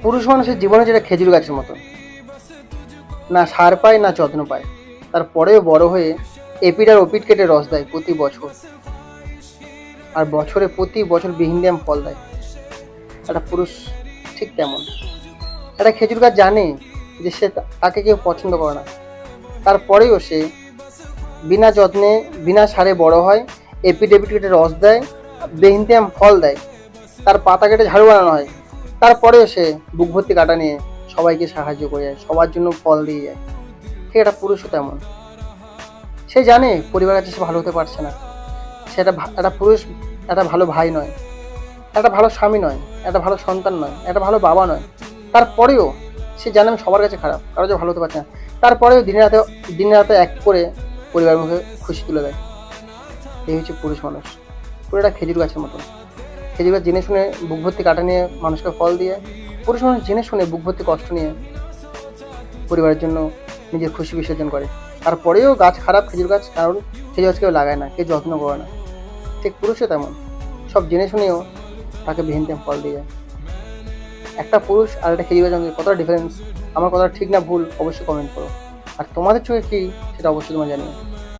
পুরুষ মানুষের জীবনে যেটা খেজুর গাছের মতো, না সার পায় না যত্ন পায়, তারপরেও বড় হয়ে এপিড আর ওপিড কেটে রস দেয় প্রতি বছর, আর বছরে প্রতি বছর বিহিন ফল দেয়। একটা পুরুষ ঠিক তেমন। একটা খেজুর গাছ জানে যে সে তাকে কেউ পছন্দ করে না, তারপরেও সে বিনা যত্নে বিনা সারে বড় হয়, এপিড কেটে রস দেয়, বিহিন ফল দেয়, তার পাতা কেটে ঝাড়ু বানানো হয়, তারপরেও সে বুক ভর্তি কাটা নিয়ে সবাইকে সাহায্য করে যায়, সবার জন্য ফল দিয়ে যায়। ঠিক একটা পুরুষও তেমন। সে জানে পরিবারের কাছে সে ভালো হতে পারছে না, সে একটা পুরুষ একটা ভালো ভাই নয়, একটা ভালো স্বামী নয়, একটা ভালো সন্তান নয়, একটা ভালো বাবা নয়, তারপরেও সে জানে আমি সবার কাছে খারাপ, কারো যে ভালো হতে পারছে না, তারপরেও দিনে রাতে এক করে পরিবারের মুখে খুশি তুলে দেয়। এই হচ্ছে পুরুষ মানুষ। পুরো একটা খেজুর গাছের মতো। খেজুর গাছ জেনে শুনে বুক ভর্তি কাটা নিয়ে মানুষকে ফল দিয়ে, পুরুষ মানুষ জেনে শুনে বুক ভর্তি কষ্ট নিয়ে পরিবারের জন্য নিজের খুশি বিসর্জন করে। তারপরেও গাছ খারাপ খেজুর গাছ, কারণ খেজুর গাছ কেউ লাগায় না, কেউ যত্ন করে না। ঠিক পুরুষও তেমন, সব জেনে শুনেও তাকে বিহীন ফল দিয়ে যায়। একটা পুরুষ আর একটা খেজুর গাছ মধ্যে কতটা ডিফারেন্স, আমার কথা ঠিক না ভুল অবশ্যই কমেন্ট করো। আর তোমাদের চোখে কী সেটা অবশ্যই তোমরা জানিও।